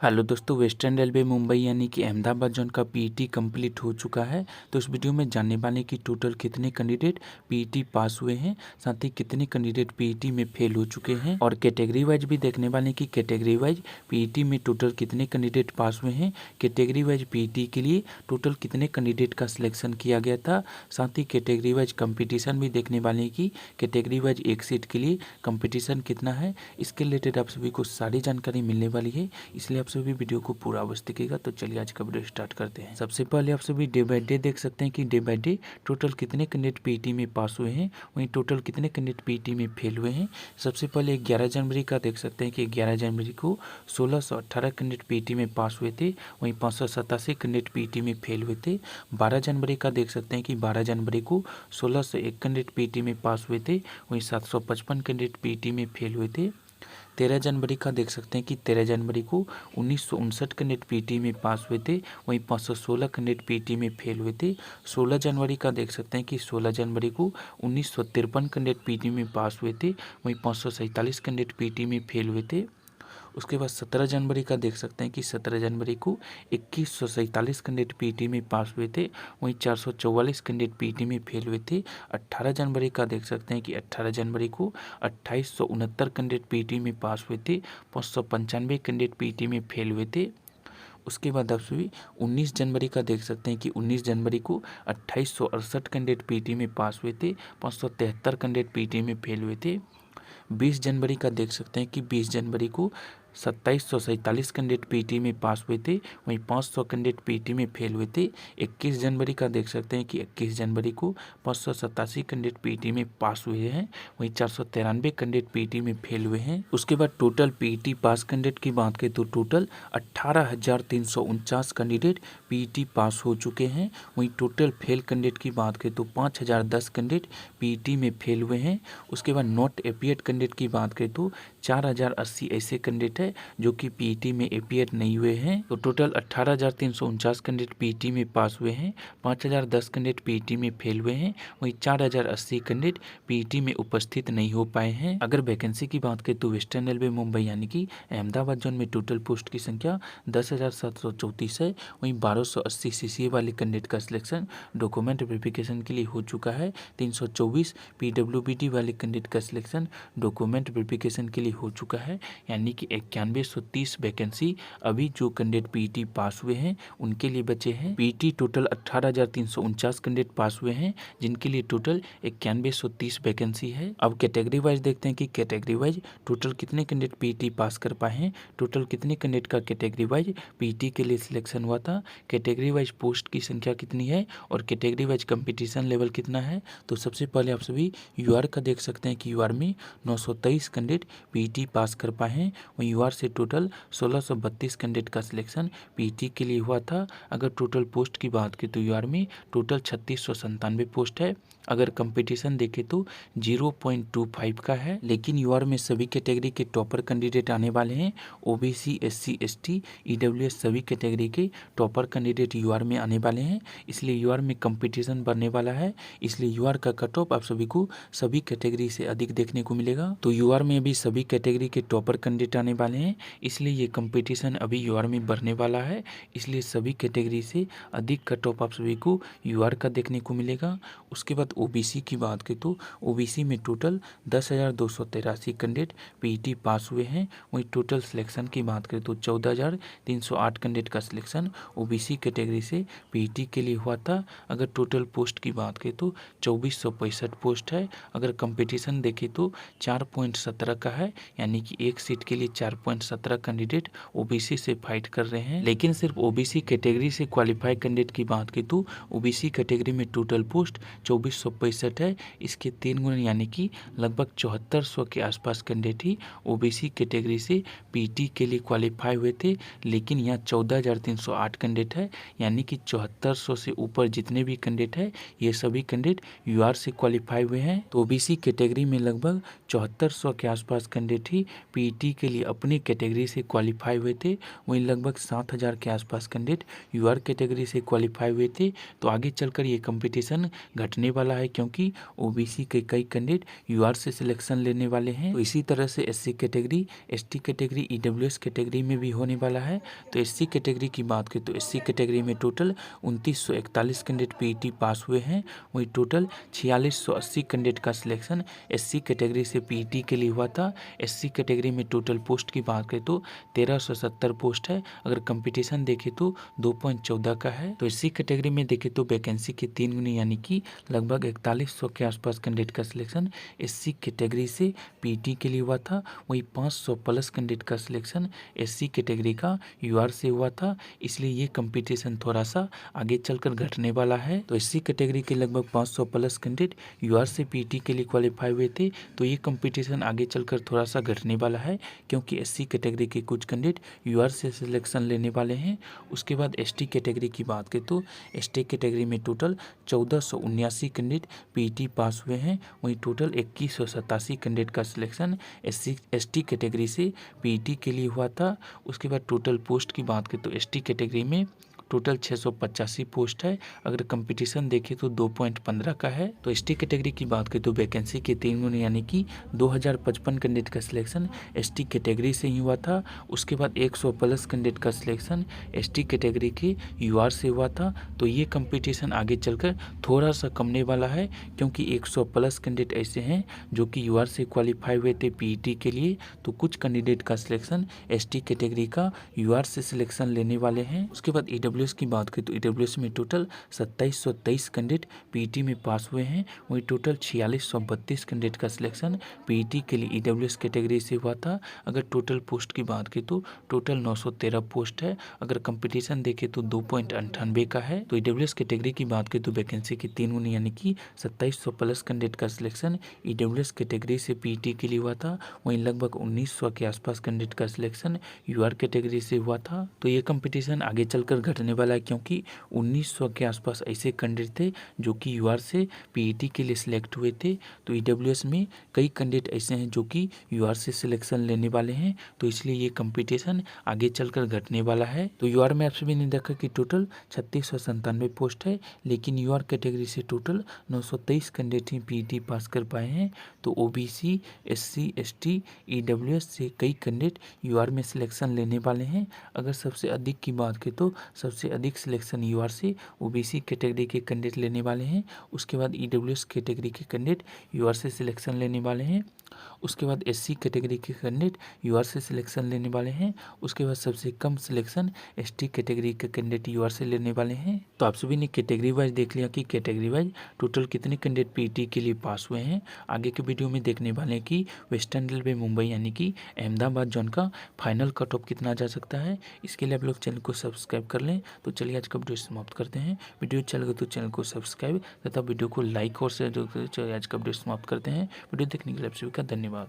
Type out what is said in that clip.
Hello दोस्तों, western railway Mumbai यानी कि अहमदाबाद जोन का पीईटी कंप्लीट हो चुका है। तो इस वीडियो में जानने वाले कि टोटल कितने कैंडिडेट पीईटी पास हुए हैं, साथ ही कितने कैंडिडेट पीईटी में फेल हो चुके हैं, और कैटेगरी वाइज भी देखने वाले कि कैटेगरी वाइज पीईटी में टोटल कितने कैंडिडेट पास हुए हैं, कैटेगरी वाइज पीईटी के लिए टोटल कितने कैंडिडेट का सिलेक्शन किया गया था। साथ ही कैटेगरी वाइज कंपटीशन भी देखने वाले कि कैटेगरी वाइज एक सीट के लिए कंपटीशन कितना है। इसके रिलेटेड आप सभी को सारी जानकारी मिलने वाली है, इसलिए आप सभी वीडियो को पूरा अवश्य देखिएगा। तो चलिए आज का वीडियो स्टार्ट करते हैं। सबसे पहले आप सभी डे बाय डे देख सकते हैं कि डे बाय डे टोटल कितने कैंडिडेट पीईटी में पास हुए हैं, वहीं टोटल कितने कैंडिडेट पीईटी में फेल हुए हैं। सबसे पहले 11 जनवरी का देख सकते हैं कि 11 जनवरी को 1618 कैंडिडेट पीईटी में पास हुए थे, वहीं 587 कैंडिडेट पीईटी में फेल हुए थे। 12 जनवरी का देख सकते हैं कि 12 जनवरी को 1601 कैंडिडेट पीईटी में पास हुए थे, वहीं 755 कैंडिडेट पीईटी में फेल हुए थे। 13 जनवरी का देख सकते हैं कि 13 जनवरी को 1959 कैंडिडेट पीटी में पास हुए थे, वहीं 516 कैंडिडेट पीटी में फेल हुए थे। 16 जनवरी का देख सकते हैं कि 16 जनवरी को 1953 कैंडिडेट पीटी में पास हुए थे, वहीं 547 कैंडिडेट पीटी में फेल हुए थे। उसके बाद 17 जनवरी का देख सकते हैं कि 17 जनवरी को 2147 कैंडिडेट पीटी में पास हुए थे, वहीं 444 कैंडिडेट पीटी में फेल हुए थे। 18 जनवरी का देख सकते हैं कि 18 जनवरी को 2869 कैंडिडेट पीटी में पास हुए थे, 595 कैंडिडेट पीटी में फेल हुए थे। उसके बाद आप सभी 19 जनवरी का देख सकते हैं कि 19 जनवरी को 2868 कैंडिडेट पीटी में पास हुए थे, 573 कैंडिडेट पीटी में फेल हुए थे। 20 जनवरी का देख सकते हैं कि 20 जनवरी को 2747 कैंडिडेट पीटी में पास हुए थे, वहीं 500 कैंडिडेट पीटी में फेल हुए थे। 21 जनवरी का देख सकते हैं कि 21 जनवरी को 587 कैंडिडेट पीटी में पास हुए हैं, वहीं 493 कैंडिडेट पीटी में फेल हुए हैं। उसके बाद टोटल पीटी पास कैंडिडेट की बात करें तो टोटल 18,349 कैंडिडेट पीटी पास हो चुके हैं, वहीं टोटल फेल कैंडिडेट की बात करें तो 5,010 कैंडिडेट पीटी में फेल हुए हैं। उसके बाद नॉट एपियर्ड कैंडिडेट की बात करें तो 4,080 ऐसे कैंडिडेट है जो कि पीटी में एपियर नहीं हुए हैं। तो टोटल 18,349 कैंडिडेट पीटी में पास हुए हैं, 5,010 कैंडिडेट पीटी में फेल हुए हैं, वहीं 4,080 कैंडिडेट पीटी में उपस्थित नहीं हो पाए हैं। अगर वैकेंसी की बात करें तो वेस्टर्न रेलवे मुंबई यानी कि अहमदाबाद जोन में टोटल पोस्ट की संख्या 10,734 है, वहीं 1280 सीसीए वाले कैंडिडेट का सिलेक्शन डॉक्यूमेंट वेरिफिकेशन के लिए हो चुका है। 324 पीडब्ल्यूबीडी वाले कैंडिडेट का सिलेक्शन डॉक्यूमेंट वेरिफिकेशन के लिए हो चुका है, यानी कि 9130 वैकेंसी अभी जो कैंडिडेट पीटी पास हुए हैं उनके लिए बचे हैं। पीटी टोटल 18,349 कैंडिडेट पास हुए हैं, जिनके लिए टोटल 9130 वैकेंसी है। अब कैटेगरी वाइज देखते हैं कि कैटेगरी वाइज टोटल कितने कैंडिडेट पीटी पास कर पाए हैं, टोटल कितने कैंडिडेट का कैटेगरी वाइज पीटी के लिए सिलेक्शन हुआ था, कैटेगरी वाइज पोस्ट की संख्या कितनी है, और कैटेगरी वाइज कंपटीशन लेवल कितना है। तो सबसे पहले आप सभी यूआर का देख सकते हैं कि यूआर में 923 कैंडिडेट पीटी पास कर पाए हैं, वहीं यूआर से टोटल 1632 कैंडिडेट का सिलेक्शन पीटी के लिए हुआ था। अगर टोटल पोस्ट की बात करें तो यूआर में टोटल 3697 पोस्ट है। अगर कंपटीशन देखें तो 0.25 का है, लेकिन यूआर में सभी कैटेगरी के टॉपर कैंडिडेट आने वाले हैं। ओबीसी, एससी, एसटी, ईडब्ल्यूएस सभी कैटेगरी के टॉपर कैंडिडेट यूआर में आने वाले हैं, इसलिए यूआर में कंपटीशन बढ़ने वाला है। इसलिए यूआर का कट ऑफ आप सभी को सभी कैटेगरी से अधिक देखने को मिलेगा। तो यूआर में भी सभी कैटेगरी के टॉपर कैंडिडेट आने वाले हैं, इसलिए ये कंपटीशन अभी यूआर में बढ़ने वाला है, इसलिए सभी कैटेगरी से अधिक कट ऑफ आप सभी को यूआर का देखने को मिलेगा। उसके बाद ओबीसी की बात करें तो ओबीसी में टोटल 10,283 कैंडिडेट पीटी पास हुए हैं, वहीं टोटल सिलेक्शन की बात करें तो 14,308 कैंडिडेट का सिलेक्शन ओबीसी कैटेगरी से पीटी के लिए हुआ था। अगर टोटल पोस्ट की बात करें तो 2465 पोस्ट है। अगर कंपटीशन देखें तो 4.17 का है, यानी कि एक सीट के लिए 4.17 कैंडिडेट ओबीसी से फाइट कर रहे हैं। लेकिन सिर्फ ओबीसी कैटेगरी से क्वालिफाई कैंडिडेट की बात करें तो ओबीसी कैटेगरी में टोटल पोस्ट 2465 है, इसके 3 गुना यानी कि लगभग 7400 के आसपास कैंडिडेट ही ओबीसी कैटेगरी से पीटी के लिए क्वालिफाई हुए थे। लेकिन यहाँ 14,308 कैंडिडेट है, यानी कि 7400 से ऊपर जितने भी कैंडिडेट है ये सभी कैंडिडेट यूआर से क्वालिफाई हुए हैं। तो ओबीसी कैटेगरी में लगभग 7400 के आसपास कैंडिडेट कैंडिडेट ही पीईटी के लिए अपनी कैटेगरी से क्वालिफाई हुए थे। वहीं लगभग 7,000 के आसपास कैंडिडेट यूआर कैटेगरी से क्वालिफाई हुए थे। तो आगे चलकर ये कंपटीशन घटने वाला है, क्योंकि ओबीसी के कई कैंडिडेट यूआर से सिलेक्शन लेने वाले हैं। तो इसी तरह से SC category, ST category, EWS category में भी होने वाला है। तो एससी कैटेगरी की बात करें तो एससी कैटेगरी में टोटल 2941 कैंडिडेट पीईटी पास हुए हैं। वहीं टोटल 4680 कैंडिडेट का सिलेक्शन एससी कैटेगरी से पीईटी के लिए हुआ था। एससी कैटेगरी में टोटल पोस्ट की बात करें तो 1370 पोस्ट है। अगर कंपटीशन देखें तो 2.14 का है। तो एससी कैटेगरी में देखें तो वैकेंसी के 3 गुनी यानी कि लगभग 4100 के आसपास कैंडिडेट का सिलेक्शन एससी कैटेगरी से पीईटी के लिए हुआ था। वहीं 500 प्लस कैंडिडेट का सिलेक्शन एससी कैटेगरी का यूआर से हुआ था। इसलिए ये कंपटीशन थोड़ा सा आगे चलकर घटने वाला है। तो एससी कैटेगरी के लगभग 500 प्लस कैंडिडेट यूआर से पीईटी के लिए क्वालिफाई हुए थे। तो ये कंपटीशन आगे चलकर थोड़ा सा घटने वाला है, क्योंकि एससी कैटेगरी के कुछ कैंडिडेट यूआर से सिलेक्शन लेने वाले हैं। उसके बाद एसटी कैटेगरी की बात करें तो एसटी कैटेगरी में टोटल 1479 कैंडिडेट पीईटी पास हुए हैं। वहीं टोटल 2187 कैंडिडेट का सिलेक्शन एसटी कैटेगरी से पीईटी के लिए हुआ था। उसके बाद टोटल पोस्ट की बात करें तो एसटी कैटेगरी में टोटल 685 पोस्ट है। अगर कंपटीशन देखें तो 2.15 का है। तो एसटी कैटेगरी की बात करें तो वैकेंसी के 3 गुने यानी कि 2055 कैंडिडेट का सिलेक्शन एसटी कैटेगरी से ही हुआ था। उसके बाद 100 प्लस कैंडिडेट का सिलेक्शन एसटी कैटेगरी के यूआर से हुआ था। तो ये कंपटीशन आगे चलकर थोड़ा सा कमने वाला है, क्योंकि 100 प्लस कैंडिडेट ऐसे हैं जो कि यूआर से क्वालिफाई हुए थे पीईटी के लिए। तो कुछ कैंडिडेट का सिलेक्शन एसटी कैटेगरी का यूआर से सिलेक्शन लेने वाले हैं। उसके बाद ईडब्ल्यूएस की बात करें तो ईडब्ल्यूएस में टोटल 2723 कैंडिडेट पीईटी में पास हुए हैं। वहीं टोटल 4632 कैंडिडेट का सिलेक्शन पीईटी के लिए ईडब्ल्यूएस कैटेगरी से हुआ था। अगर टोटल पोस्ट की बात करें तो टोटल 913 पोस्ट है। अगर कंपटीशन देखें तो 2.98 का है। तो ईडब्ल्यूएस कैटेगरी की बात करें तो वैकेंसी की 3 गुनी यानी कि 2700 प्लस कैंडिडेट का सिलेक्शन ईडब्ल्यूएस कैटेगरी से पीईटी के लिए हुआ था। वहीं लगभग 1900 के आसपास कैंडिडेट का सिलेक्शन यूआर कैटेगरी से हुआ था। तो ये कंपटीशन आगे चलकर घटने वाला है, क्योंकि 1900 के आसपास ऐसे कैंडिडेट थे जो कि यूआर से पीईटी के लिए सिलेक्ट हुए थे। तो ईडब्ल्यूएस में कई कैंडिडेट ऐसे हैं जो कि यूआर से सिलेक्शन लेने वाले हैं। तो इसलिए ये कंपटीशन आगे चलकर घटने वाला है। तो यूआर में आपसे भी नहीं देखा कि टोटल 3697 पोस्ट है, लेकिन यूआर कैटेगरी से टोटल 923 कैंडिडेट ही पीईटी पास कर पाए हैं। तो ओबीसी, एससी, एसटी, ईडब्ल्यूएस से कई कैंडिडेट यूआर में सिलेक्शन लेने वाले हैं। अगर सबसे अधिक की बात करें तो सबसे अधिक सिलेक्शन यूआर से ओबीसी कैटेगरी के कैंडिडेट लेने वाले हैं। उसके बाद ईडब्ल्यूएस कैटेगरी के कैंडिडेट यूआर से सिलेक्शन लेने वाले हैं। उसके बाद एससी कैटेगरी के कैंडिडेट यूआर से सिलेक्शन लेने वाले हैं। उसके बाद सबसे कम सिलेक्शन एसटी कैटेगरी के कैंडिडेट यूआर से लेने वाले हैं। तो आप सभी ने कैटेगरी वाइज देख लिया कि कैटेगरी वाइज टोटल कितने कैंडिडेट पीईटी के लिए पास हुए हैं। आगे के वीडियो में देखने वाले हैं कि वेस्टर्न रेलवे मुंबई यानी कि अहमदाबाद जोन का फाइनल कट ऑफ कितना जा सकता है। इसके लिए आप लोग चैनल को सब्सक्राइब कर लें। तो चलिए आज का वीडियो समाप्त करते हैं। वीडियो अच्छा लगे तो चैनल को सब्सक्राइब तथा वीडियो को लाइक और शेयर। चलिए आज का वीडियो समाप्त करते हैं। वीडियो देखने के लिए आप सभी का धन्यवाद।